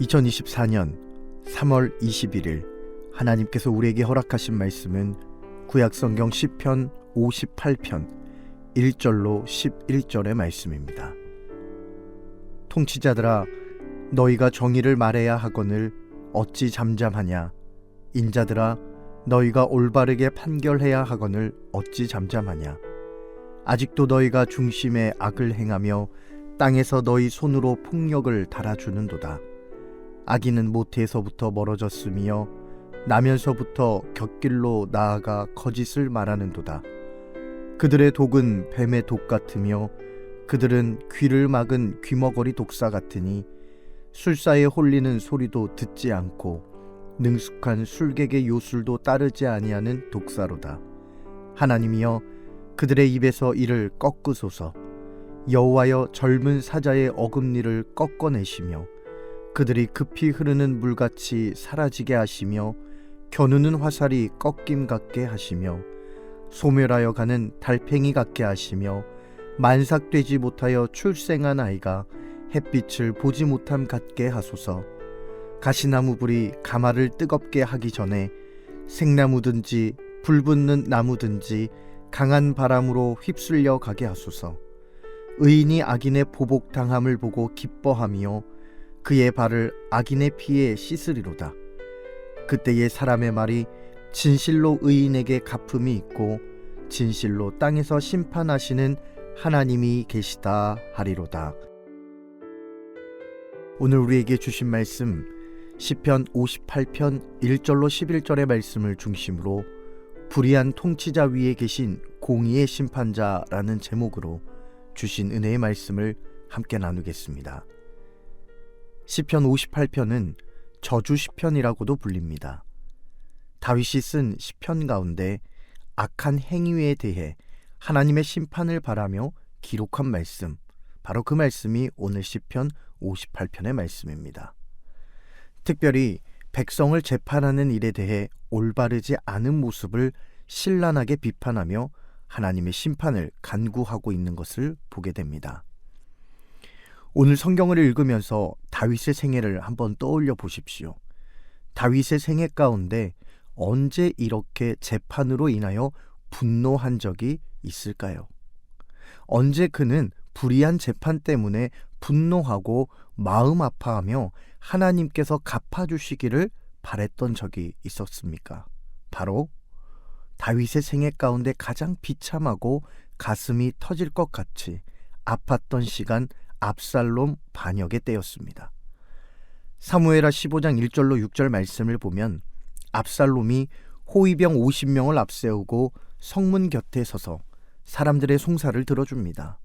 2024년 3월 21일 하나님께서 우리에게 허락하신 말씀은 구약성경 시편 58편 1절로 11절의 말씀입니다. 통치자들아, 너희가 정의를 말해야 하거늘 어찌 잠잠하냐? 인자들아, 너희가 올바르게 판결해야 하거늘 어찌 잠잠하냐? 아직도 너희가 중심에 악을 행하며 땅에서 너희 손으로 폭력을 달아주는도다. 악인은 모태에서부터 멀어졌으며 나면서부터 곁길로 나아가 거짓을 말하는도다. 그들의 독은 뱀의 독 같으며 그들은 귀를 막은 귀머거리 독사 같으니 술사에 홀리는 소리도 듣지 않고 능숙한 술객의 요술도 따르지 아니하는 독사로다. 하나님이여, 그들의 입에서 이를 꺾으소서. 여호와여, 젊은 사자의 어금니를 꺾어내시며 그들이 급히 흐르는 물같이 사라지게 하시며 겨누는 화살이 꺾임 같게 하시며 소멸하여 가는 달팽이 같게 하시며 만삭되지 못하여 출생한 아이가 햇빛을 보지 못함 같게 하소서. 가시나무 불이 가마를 뜨겁게 하기 전에 생나무든지 불붙는 나무든지 강한 바람으로 휩쓸려 가게 하소서. 의인이 악인의 보복당함을 보고 기뻐하며 그의 발을 악인의 피에 씻으리로다. 그때의 사람의 말이 진실로 의인에게 갚음이 있고 진실로 땅에서 심판하시는 하나님이 계시다 하리로다. 오늘 우리에게 주신 말씀 시편 58편 1절로 11절의 말씀을 중심으로 불의한 통치자 위에 계신 공의의 심판자라는 제목으로 주신 은혜의 말씀을 함께 나누겠습니다. 시편 58편은 저주 시편이라고도 불립니다. 다윗이 쓴 시편 가운데 악한 행위에 대해 하나님의 심판을 바라며 기록한 말씀, 바로 그 말씀이 오늘 시편 58편의 말씀입니다. 특별히 백성을 재판하는 일에 대해 올바르지 않은 모습을 신랄하게 비판하며 하나님의 심판을 간구하고 있는 것을 보게 됩니다. 오늘 성경을 읽으면서 다윗의 생애를 한번 떠올려 보십시오. 다윗의 생애 가운데 언제 이렇게 재판으로 인하여 분노한 적이 있을까요? 언제 그는 불의한 재판 때문에 분노하고 마음 아파하며 하나님께서 갚아주시기를 바랬던 적이 있었습니까? 바로 다윗의 생애 가운데 가장 비참하고 가슴이 터질 것 같이 아팠던 시간, 압살롬 반역의 때였습니다. 사무엘하 15장 1절로 6절 말씀을 보면 압살롬이 호위병 50명을 앞세우고 성문 곁에 서서 사람들의 송사를 들어줍니다.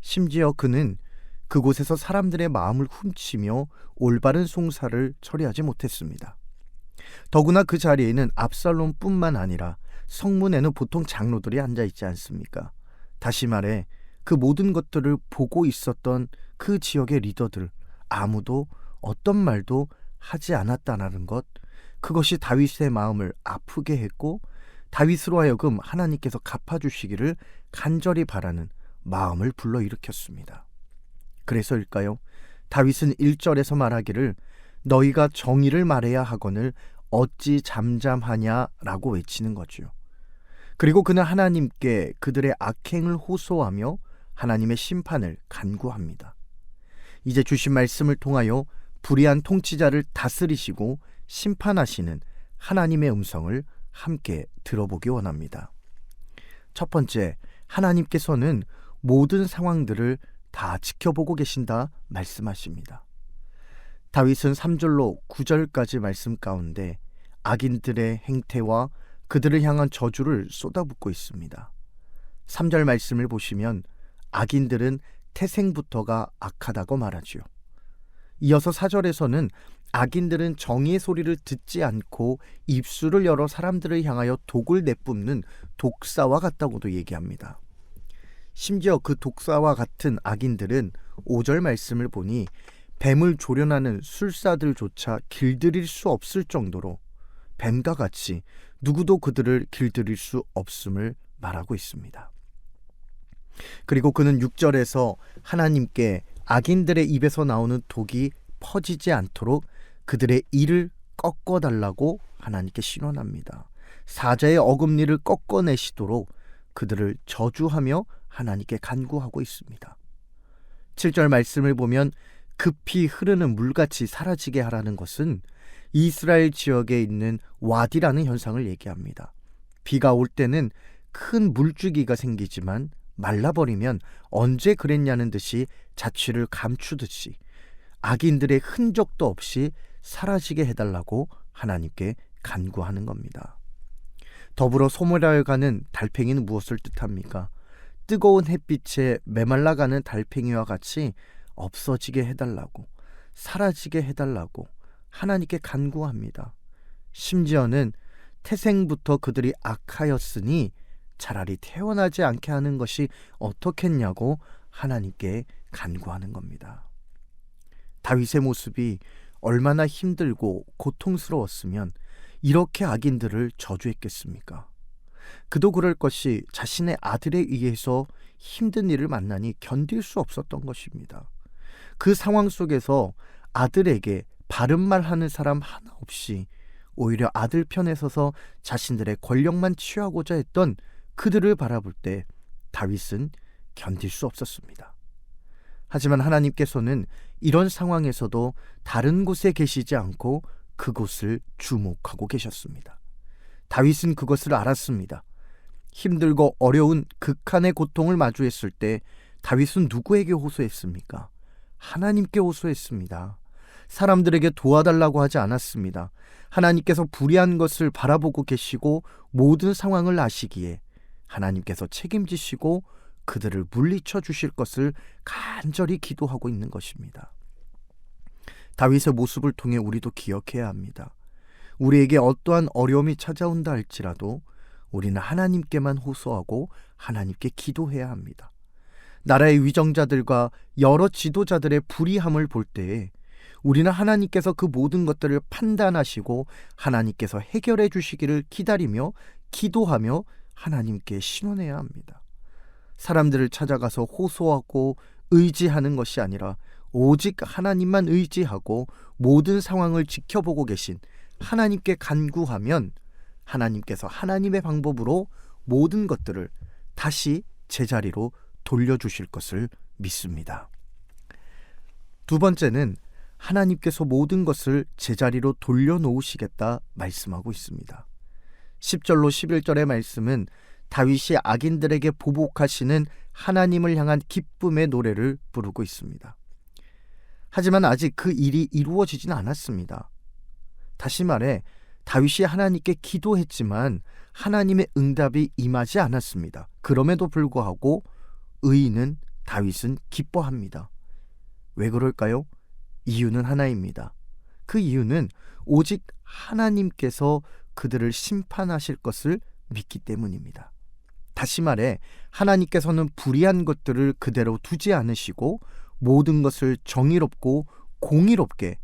심지어 그는 그곳에서 사람들의 마음을 훔치며 올바른 송사를 처리하지 못했습니다. 더구나 그 자리에는 압살롬뿐만 아니라 성문에는 보통 장로들이 앉아있지 않습니까? 다시 말해 그 모든 것들을 보고 있었던 그 지역의 리더들 아무도 어떤 말도 하지 않았다는 것, 그것이 다윗의 마음을 아프게 했고 다윗으로 하여금 하나님께서 갚아주시기를 간절히 바라는 마음을 불러일으켰습니다. 그래서일까요? 다윗은 1절에서 말하기를 너희가 정의를 말해야 하거늘 어찌 잠잠하냐라고 외치는 거죠. 그리고 그는 하나님께 그들의 악행을 호소하며 하나님의 심판을 간구합니다. 이제 주신 말씀을 통하여 불의한 통치자를 다스리시고 심판하시는 하나님의 음성을 함께 들어보기 원합니다. 첫 번째, 하나님께서는 모든 상황들을 다 지켜보고 계신다 말씀하십니다. 다윗은 3절로 9절까지 말씀 가운데 악인들의 행태와 그들을 향한 저주를 쏟아붓고 있습니다. 3절 말씀을 보시면 악인들은 태생부터가 악하다고 말하죠. 이어서 4절에서는 악인들은 정의의 소리를 듣지 않고 입술을 열어 사람들을 향하여 독을 내뿜는 독사와 같다고도 얘기합니다. 심지어 그 독사와 같은 악인들은 5절 말씀을 보니 뱀을 조련하는 술사들조차 길들일 수 없을 정도로 뱀과 같이 누구도 그들을 길들일 수 없음을 말하고 있습니다. 그리고 그는 6절에서 하나님께 악인들의 입에서 나오는 독이 퍼지지 않도록 그들의 이를 꺾어달라고 하나님께 신원합니다. 사자의 어금니를 꺾어내시도록 그들을 저주하며 하나님께 간구하고 있습니다. 7절 말씀을 보면 급히 흐르는 물같이 사라지게 하라는 것은 이스라엘 지역에 있는 와디라는 현상을 얘기합니다. 비가 올 때는 큰 물주기가 생기지만 말라버리면 언제 그랬냐는 듯이 자취를 감추듯이 악인들의 흔적도 없이 사라지게 해달라고 하나님께 간구하는 겁니다. 더불어 소멸하여가는 달팽이는 무엇을 뜻합니까? 뜨거운 햇빛에 메말라가는 달팽이와 같이 없어지게 해달라고, 사라지게 해달라고 하나님께 간구합니다. 심지어는 태생부터 그들이 악하였으니 차라리 태어나지 않게 하는 것이 어떻겠냐고 하나님께 간구하는 겁니다. 다윗의 모습이 얼마나 힘들고 고통스러웠으면 이렇게 악인들을 저주했겠습니까? 그도 그럴 것이 자신의 아들에 의해서 힘든 일을 만나니 견딜 수 없었던 것입니다. 그 상황 속에서 아들에게 바른 말 하는 사람 하나 없이 오히려 아들 편에 서서 자신들의 권력만 취하고자 했던 그들을 바라볼 때 다윗은 견딜 수 없었습니다. 하지만 하나님께서는 이런 상황에서도 다른 곳에 계시지 않고 그곳을 주목하고 계셨습니다. 다윗은 그것을 알았습니다. 힘들고 어려운 극한의 고통을 마주했을 때 다윗은 누구에게 호소했습니까? 하나님께 호소했습니다. 사람들에게 도와달라고 하지 않았습니다. 하나님께서 불의한 것을 바라보고 계시고 모든 상황을 아시기에 하나님께서 책임지시고 그들을 물리쳐 주실 것을 간절히 기도하고 있는 것입니다. 다윗의 모습을 통해 우리도 기억해야 합니다. 우리에게 어떠한 어려움이 찾아온다 할지라도 우리는 하나님께만 호소하고 하나님께 기도해야 합니다. 나라의 위정자들과 여러 지도자들의 불의함을 볼 때에 우리는 하나님께서 그 모든 것들을 판단하시고 하나님께서 해결해 주시기를 기다리며 기도하며 하나님께 신원해야 합니다. 사람들을 찾아가서 호소하고 의지하는 것이 아니라 오직 하나님만 의지하고 모든 상황을 지켜보고 계신 하나님께 간구하면 하나님께서 하나님의 방법으로 모든 것들을 다시 제자리로 돌려주실 것을 믿습니다. 두 번째는 하나님께서 모든 것을 제자리로 돌려놓으시겠다 말씀하고 있습니다. 10절로 11절의 말씀은 다윗이 악인들에게 보복하시는 하나님을 향한 기쁨의 노래를 부르고 있습니다. 하지만 아직 그 일이 이루어지진 않았습니다. 다시 말해 다윗이 하나님께 기도했지만 하나님의 응답이 임하지 않았습니다. 그럼에도 불구하고 의인은 다윗은 기뻐합니다. 왜 그럴까요? 이유는 하나입니다. 그 이유는 오직 하나님께서 그들을 심판하실 것을 믿기 때문입니다. 다시 말해 하나님께서는 불의한 것들을 그대로 두지 않으시고 모든 것을 정의롭고 공의롭게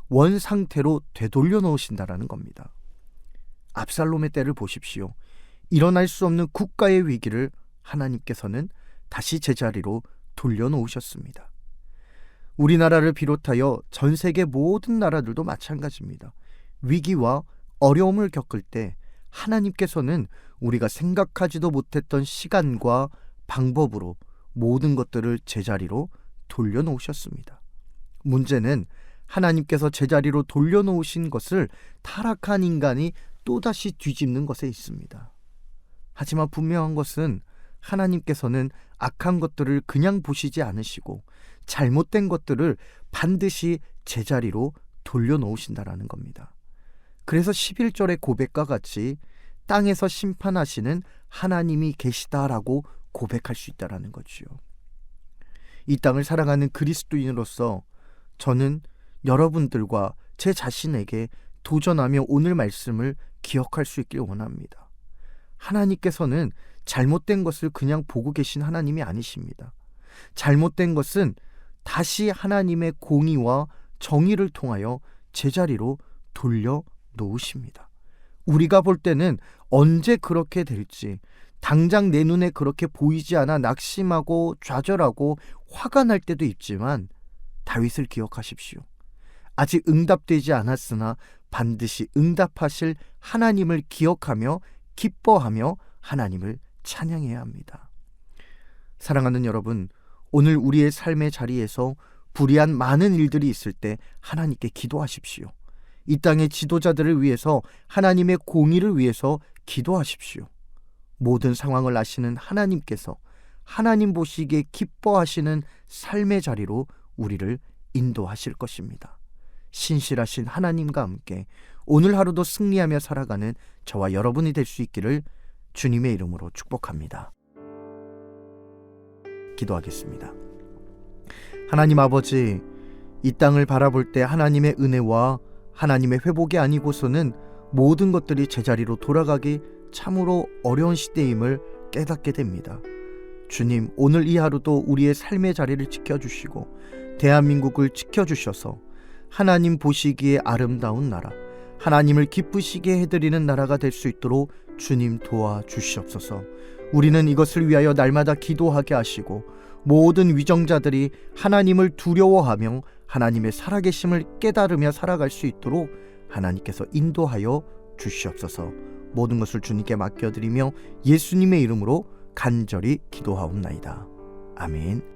원상태로 되돌려 놓으신다라는 겁니다. 압살롬의 때를 보십시오. 일어날 수 없는 국가의 위기를 하나님께서는 다시 제자리로 돌려놓으셨습니다. 우리나라를 비롯하여 전 세계 모든 나라들도 마찬가지입니다. 위기와 어려움을 겪을 때 하나님께서는 우리가 생각하지도 못했던 시간과 방법으로 모든 것들을 제자리로 돌려놓으셨습니다. 문제는 하나님께서 제자리로 돌려놓으신 것을 타락한 인간이 또다시 뒤집는 것에 있습니다. 하지만 분명한 것은 하나님께서는 악한 것들을 그냥 보시지 않으시고 잘못된 것들을 반드시 제자리로 돌려놓으신다라는 겁니다. 그래서 11절의 고백과 같이 땅에서 심판하시는 하나님이 계시다라고 고백할 수 있다라는 거지요. 이 땅을 살아가는 그리스도인으로서 저는 여러분들과 제 자신에게 도전하며 오늘 말씀을 기억할 수 있길 원합니다. 하나님께서는 잘못된 것을 그냥 보고 계신 하나님이 아니십니다. 잘못된 것은 다시 하나님의 공의와 정의를 통하여 제자리로 돌려놓으십니다. 우리가 볼 때는 언제 그렇게 될지 당장 내 눈에 그렇게 보이지 않아 낙심하고 좌절하고 화가 날 때도 있지만 다윗을 기억하십시오. 아직 응답되지 않았으나 반드시 응답하실 하나님을 기억하며 기뻐하며 하나님을 찬양해야 합니다. 사랑하는 여러분, 오늘 우리의 삶의 자리에서 불의한 많은 일들이 있을 때 하나님께 기도하십시오. 이 땅의 지도자들을 위해서, 하나님의 공의를 위해서 기도하십시오. 모든 상황을 아시는 하나님께서 하나님 보시기에 기뻐하시는 삶의 자리로 우리를 인도하실 것입니다. 신실하신 하나님과 함께 오늘 하루도 승리하며 살아가는 저와 여러분이 될 수 있기를 주님의 이름으로 축복합니다. 기도하겠습니다. 하나님 아버지, 이 땅을 바라볼 때 하나님의 은혜와 하나님의 회복이 아니고서는 모든 것들이 제자리로 돌아가기 참으로 어려운 시대임을 깨닫게 됩니다. 주님, 오늘 이 하루도 우리의 삶의 자리를 지켜주시고 대한민국을 지켜주셔서 하나님 보시기에 아름다운 나라, 하나님을 기쁘시게 해드리는 나라가 될 수 있도록 주님 도와주시옵소서. 우리는 이것을 위하여 날마다 기도하게 하시고 모든 위정자들이 하나님을 두려워하며 하나님의 살아계심을 깨달으며 살아갈 수 있도록 하나님께서 인도하여 주시옵소서. 모든 것을 주님께 맡겨드리며 예수님의 이름으로 간절히 기도하옵나이다. 아멘.